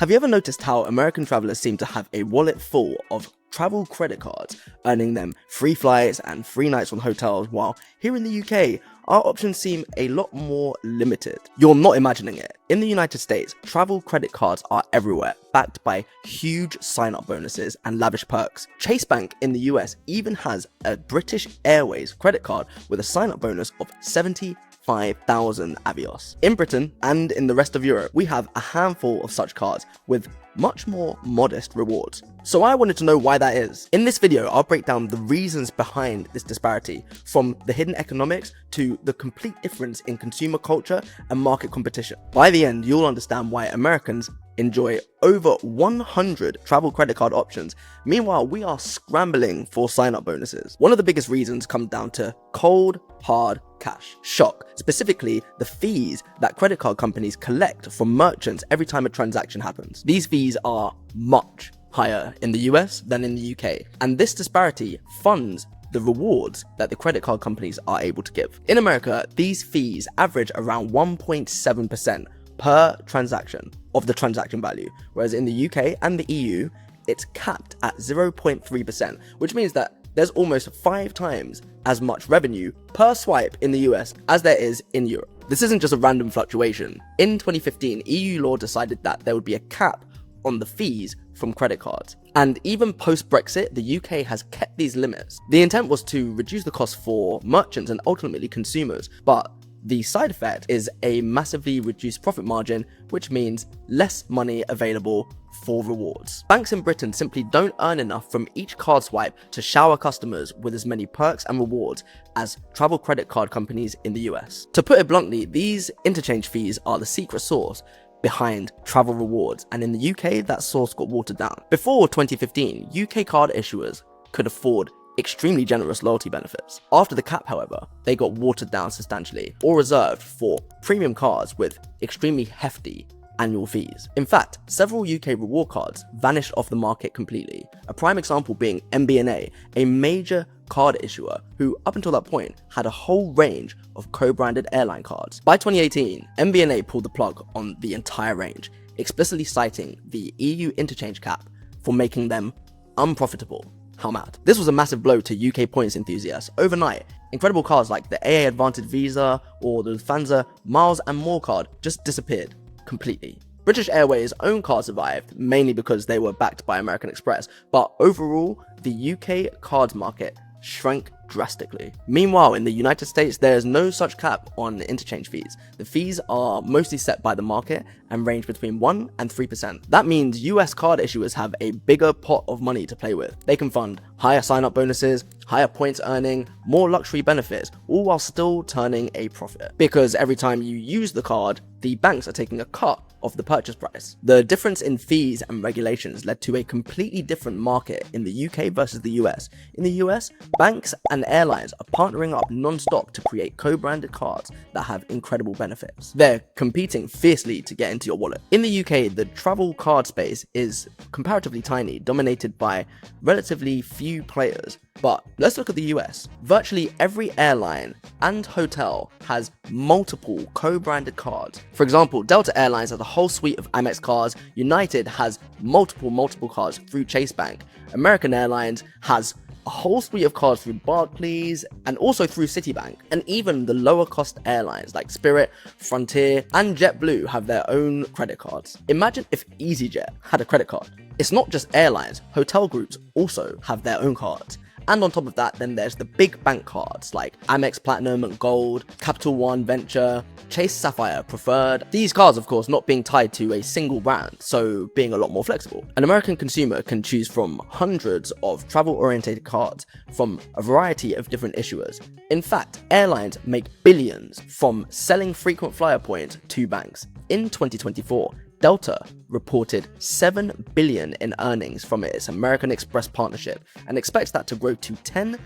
Have you ever noticed how American travelers seem to have a wallet full of travel credit cards, earning them free flights and free nights on hotels, while here in the UK, our options seem a lot more limited? You're not imagining it. In the United States, travel credit cards are everywhere, backed by huge sign-up bonuses and lavish perks. Chase Bank in the US even has a British Airways credit card with a sign-up bonus of 75,000 Avios. In Britain and in the rest of Europe, we have a handful of such cards with much more modest rewards. So I wanted to know why that is. In this video, I'll break down the reasons behind this disparity, from the hidden economics to the complete difference in consumer culture and market competition. By the end, you'll understand why Americans enjoy over 100 travel credit card options. Meanwhile, we are scrambling for sign-up bonuses. One of the biggest reasons comes down to cold, hard cash. Shock. Specifically, the fees that credit card companies collect from merchants every time a transaction happens. These fees are much higher in the US than in the UK, and this disparity funds the rewards that the credit card companies are able to give. In America, these fees average around 1.7% per transaction of the transaction value, whereas in the UK and the EU, it's capped at 0.3%, which means that there's almost 5 times as much revenue per swipe in the US as there is in Europe. This isn't just a random fluctuation. In 2015, EU law decided that there would be a cap on the fees from credit cards. And even post-Brexit, the UK has kept these limits. The intent was to reduce the cost for merchants and ultimately consumers, but the side effect is a massively reduced profit margin, which means less money available for rewards. Banks in Britain simply don't earn enough from each card swipe to shower customers with as many perks and rewards as travel credit card companies in the US. To put it bluntly, these interchange fees are the secret sauce behind travel rewards, and in the UK, that sauce got watered down. Before 2015, UK card issuers could afford extremely generous loyalty benefits. After the cap, however, they got watered down substantially, or reserved for premium cards with extremely hefty annual fees. In fact, several UK reward cards vanished off the market completely. A prime example being MBNA, a major card issuer who up until that point had a whole range of co-branded airline cards. By 2018, MBNA pulled the plug on the entire range, explicitly citing the EU interchange cap for making them unprofitable. How mad. This was a massive blow to UK points enthusiasts. Overnight, incredible cards like the AA Advantage Visa or the Lufthansa Miles and More card just disappeared completely. British Airways' own card survived, mainly because they were backed by American Express, but overall, the UK cards market shrank drastically. Meanwhile, in the United States, there is no such cap on interchange fees. The fees are mostly set by the market and range between 1% and 3%. That means US card issuers have a bigger pot of money to play with. They can fund higher sign-up bonuses, higher points earning, more luxury benefits, all while still turning a profit. Because every time you use the card, the banks are taking a cut of the purchase price. The difference in fees and regulations led to a completely different market in the UK versus the US. In the US, banks and airlines are partnering up non-stop to create co-branded cards that have incredible benefits. They're competing fiercely to get into your wallet. In the UK, the travel card space is comparatively tiny, dominated by relatively few players. But let's look at the US. Virtually every airline and hotel has multiple co-branded cards. For example, Delta Airlines has a whole suite of Amex cards. United has multiple cards through Chase Bank. American Airlines has a whole suite of cards through Barclays and also through Citibank. And even the lower cost airlines like Spirit, Frontier, and JetBlue have their own credit cards. Imagine if EasyJet had a credit card. It's not just airlines, hotel groups also have their own cards. And on top of that, then there's the big bank cards like Amex Platinum and Gold, Capital One Venture, Chase Sapphire Preferred. These cards, of course, not being tied to a single brand, so being a lot more flexible. An American consumer can choose from hundreds of travel-oriented cards from a variety of different issuers. In fact, airlines make billions from selling frequent flyer points to banks. In 2024, Delta reported $7 billion in earnings from its American Express partnership and expects that to grow to $10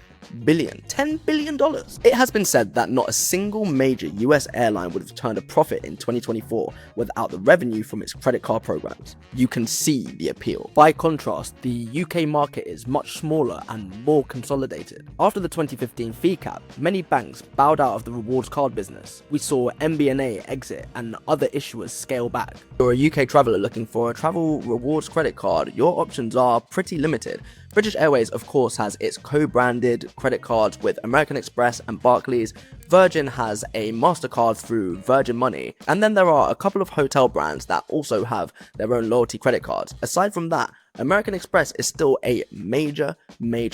billion. $10 billion. It has been said that not a single major US airline would have turned a profit in 2024 without the revenue from its credit card programs. You can see the appeal. By contrast, the UK market is much smaller and more consolidated. After the 2015 fee cap, many banks bowed out of the rewards card business. We saw MBNA exit and other issuers scale back. If you're a UK traveller looking for a travel rewards credit card, your options are pretty limited. British Airways, of course, has its co-branded credit cards with American Express and Barclays. Virgin has a MasterCard through Virgin Money. And then there are a couple of hotel brands that also have their own loyalty credit cards. Aside from that, American Express is still a major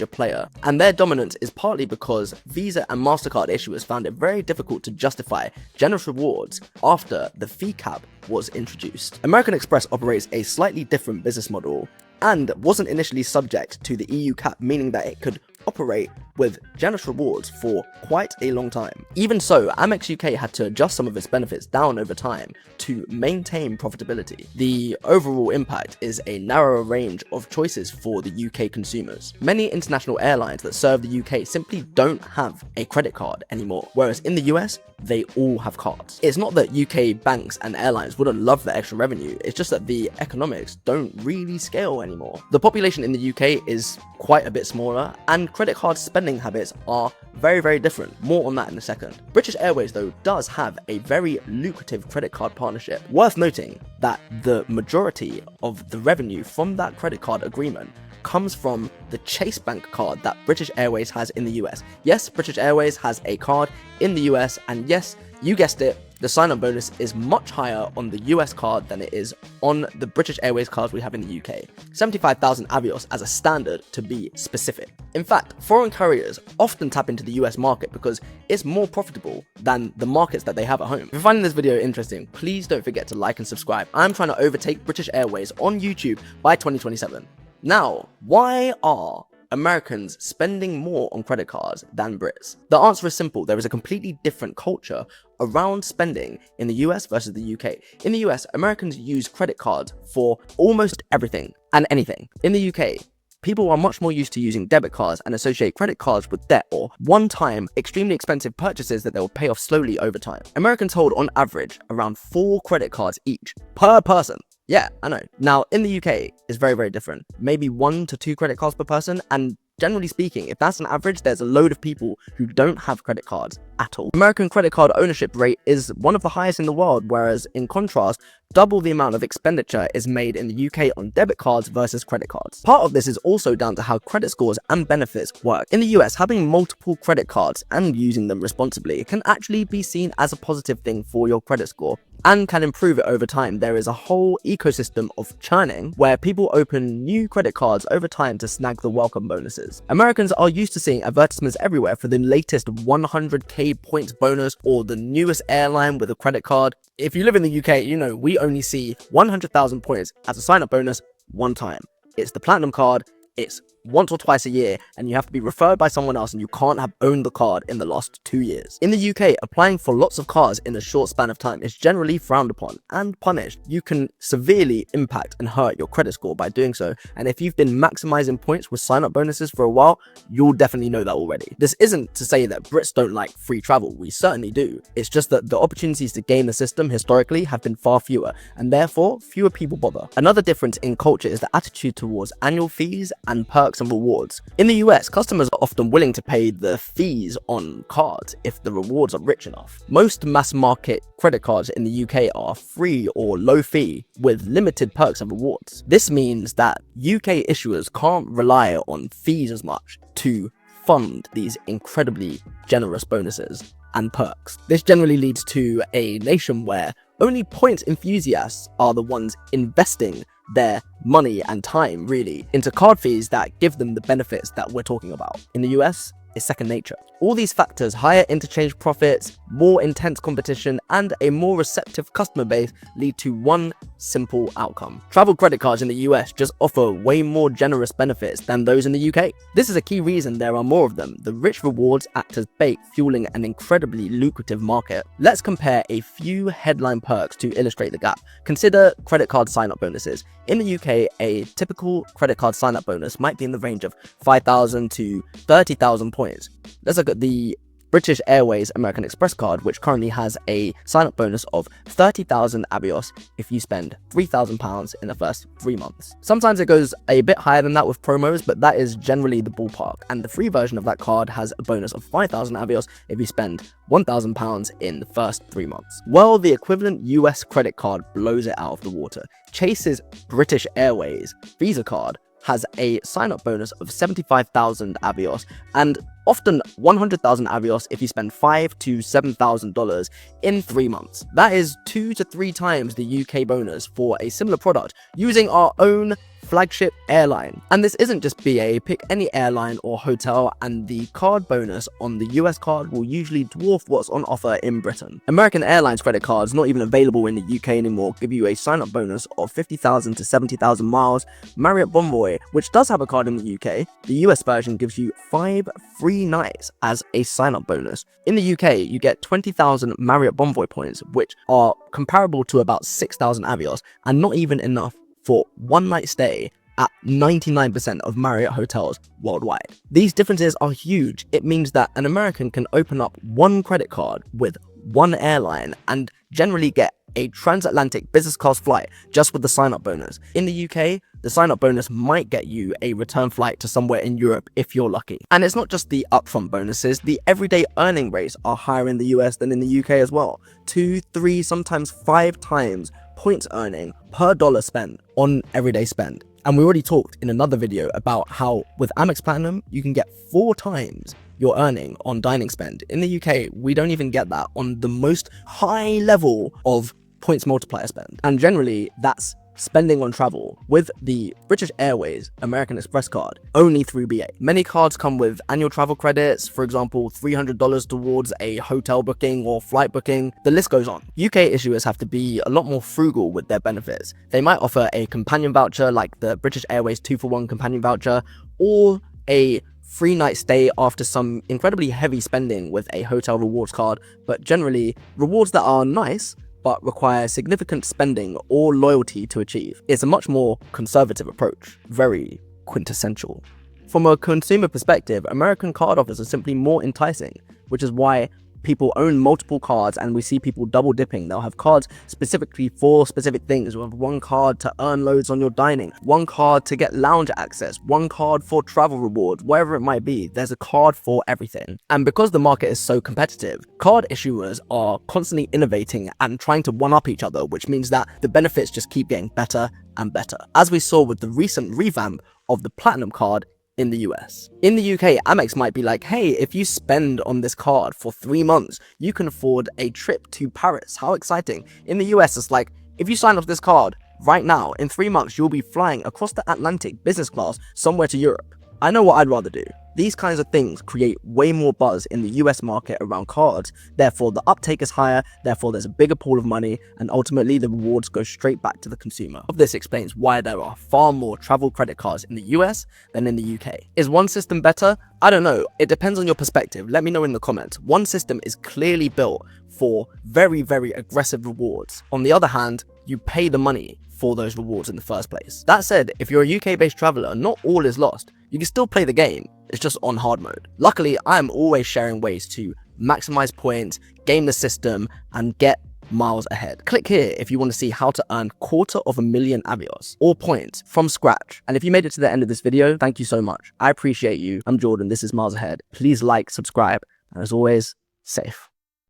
player, and their dominance is partly because Visa and MasterCard issuers found it very difficult to justify generous rewards after the fee cap was introduced. American Express operates a slightly different business model and wasn't initially subject to the EU cap, meaning that it could operate with generous rewards for quite a long time. Even so, Amex UK had to adjust some of its benefits down over time to maintain profitability. The overall impact is a narrower range of choices for the UK consumers. Many international airlines that serve the UK simply don't have a credit card anymore, whereas in the US, they all have cards. It's not that UK banks and airlines wouldn't love the extra revenue, it's just that the economics don't really scale anymore. The population in the UK is quite a bit smaller, and credit card spending habits are very different. More on that in a second. British Airways, though, does have a very lucrative credit card partnership. Worth noting that the majority of the revenue from that credit card agreement comes from the Chase Bank card that British Airways has in the US. Yes, British Airways has a card in the US, and yes, you guessed it, the sign-up bonus is much higher on the US card than it is on the British Airways cards we have in the UK. 75,000 Avios as a standard, to be specific. In fact, foreign carriers often tap into the US market because it's more profitable than the markets that they have at home. If you're finding this video interesting, please don't forget to like and subscribe. I'm trying to overtake British Airways on YouTube by 2027. Now, why are Americans spending more on credit cards than Brits? The answer is simple. There is a completely different culture around spending in the US versus the UK. In the US, Americans use credit cards for almost everything and anything. In the UK, people are much more used to using debit cards and associate credit cards with debt or one-time, extremely expensive purchases that they will pay off slowly over time. Americans hold, on average, around 4 credit cards each per person. Yeah, I know. Now, in the UK, it's very different. Maybe 1 to 2 credit cards per person, and generally speaking, if that's an average, there's a load of people who don't have credit cards at all. American credit card ownership rate is one of the highest in the world, whereas in contrast, double the amount of expenditure is made in the UK on debit cards versus credit cards. Part of this is also down to how credit scores and benefits work. In the US, having multiple credit cards and using them responsibly can actually be seen as a positive thing for your credit score and can improve it over time. There is a whole ecosystem of churning where people open new credit cards over time to snag the welcome bonuses. Americans are used to seeing advertisements everywhere for the latest 100k points bonus or the newest airline with a credit card. If you live in the UK, you know we only see 100,000 points as a sign-up bonus one time. It's the platinum card. It's once or twice a year, and you have to be referred by someone else, and you can't have owned the card in the last 2 years. In the UK, applying for lots of cards in a short span of time is generally frowned upon and punished. You can severely impact and hurt your credit score by doing so, and if you've been maximizing points with sign-up bonuses for a while, you'll definitely know that already. This isn't to say that Brits don't like free travel. We certainly do. It's just that the opportunities to game the system historically have been far fewer, and therefore fewer people bother. Another difference in culture is the attitude towards annual fees and perks and rewards. In the US, customers are often willing to pay the fees on cards if the rewards are rich enough. Most mass market credit cards in the UK are free or low fee with limited perks and rewards. This means that UK issuers can't rely on fees as much to fund these incredibly generous bonuses and perks. This generally leads to a nation where only points enthusiasts are the ones investing their money and time really into card fees that give them the benefits that we're talking about. In the US, it's second nature. All these factors, higher interchange profits, more intense competition, and a more receptive customer base lead to one simple outcome. Travel credit cards in the US just offer way more generous benefits than those in the UK. This is a key reason there are more of them. The rich rewards act as bait, fueling an incredibly lucrative market. Let's compare a few headline perks to illustrate the gap. Consider credit card sign-up bonuses. In the UK, a typical credit card sign-up bonus might be in the range of 5,000 to 30,000 points. Let's look at the British Airways American Express card, which currently has a sign-up bonus of 30,000 Avios if you spend £3,000 in the first 3 months. Sometimes it goes a bit higher than that with promos, but that is generally the ballpark. And the free version of that card has a bonus of 5,000 Avios if you spend £1,000 in the first 3 months. Well, the equivalent US credit card blows it out of the water. Chase's British Airways Visa card has a sign-up bonus of 75,000 Avios and often 100,000 Avios if you spend $5,000 to $7,000 in 3 months. That is 2 to 3 times the UK bonus for a similar product using our own flagship airline. And this isn't just BA, pick any airline or hotel and the card bonus on the US card will usually dwarf what's on offer in Britain. American Airlines credit cards, not even available in the UK anymore, give you a sign-up bonus of 50,000 to 70,000 miles. Marriott Bonvoy, which does have a card in the UK, the US version gives you 5 free nights as a sign-up bonus. In the UK, you get 20,000 Marriott Bonvoy points, which are comparable to about 6,000 Avios and not even enough for one night stay at 99% of Marriott hotels worldwide. These differences are huge. It means that an American can open up one credit card with one airline and generally get a transatlantic business class flight just with the sign-up bonus. In the UK, the sign-up bonus might get you a return flight to somewhere in Europe if you're lucky. And it's not just the upfront bonuses, the everyday earning rates are higher in the US than in the UK as well. 2, 3, sometimes 5 times points earning per dollar spent on everyday spend. And we already talked in another video about how with Amex Platinum, you can get 4 times your earning on dining spend. In the UK, we don't even get that on the most high level of points multiplier spend. And generally, that's spending on travel with the British Airways American Express card only through BA. Many cards come with annual travel credits, for example, $300 towards a hotel booking or flight booking. The list goes on. UK issuers have to be a lot more frugal with their benefits. They might offer a companion voucher like the British Airways 2-for-1 companion voucher or a free night stay after some incredibly heavy spending with a hotel rewards card, but generally rewards that are nice but require significant spending or loyalty to achieve. It's a much more conservative approach, very quintessential. From a consumer perspective, American card offers are simply more enticing, which is why people own multiple cards and we see people double dipping. They'll have cards specifically for specific things. You'll have one card to earn loads on your dining, one card to get lounge access, one card for travel rewards, wherever it might be. There's a card for everything. And because the market is so competitive, card issuers are constantly innovating and trying to one-up each other, which means that the benefits just keep getting better and better. As we saw with the recent revamp of the Platinum card in the US. In the UK, Amex might be like, hey, if you spend on this card for 3 months, you can afford a trip to Paris. How exciting. In the US, it's like, if you sign up this card right now, in 3 months, you'll be flying across the Atlantic business class somewhere to Europe. I know what I'd rather do. These kinds of things create way more buzz in the US market around cards, therefore the uptake is higher, therefore there's a bigger pool of money, and ultimately the rewards go straight back to the consumer. This explains why there are far more travel credit cards in the US than in the UK. Is one system better? I don't know, it depends on your perspective. Let me know in the comments. One system is clearly built for very, very aggressive rewards. On the other hand, you pay the money for those rewards in the first place. That said, if you're a UK-based traveler, not all is lost. You can still play the game, it's just on hard mode. Luckily, I'm always sharing ways to maximize points, game the system, and get miles ahead. Click here if you want to see how to earn 250,000 Avios or points from scratch. And if you made it to the end of this video, thank you so much. I appreciate you. I'm Jordan, this is Miles Ahead. Please like, subscribe, and as always, safe.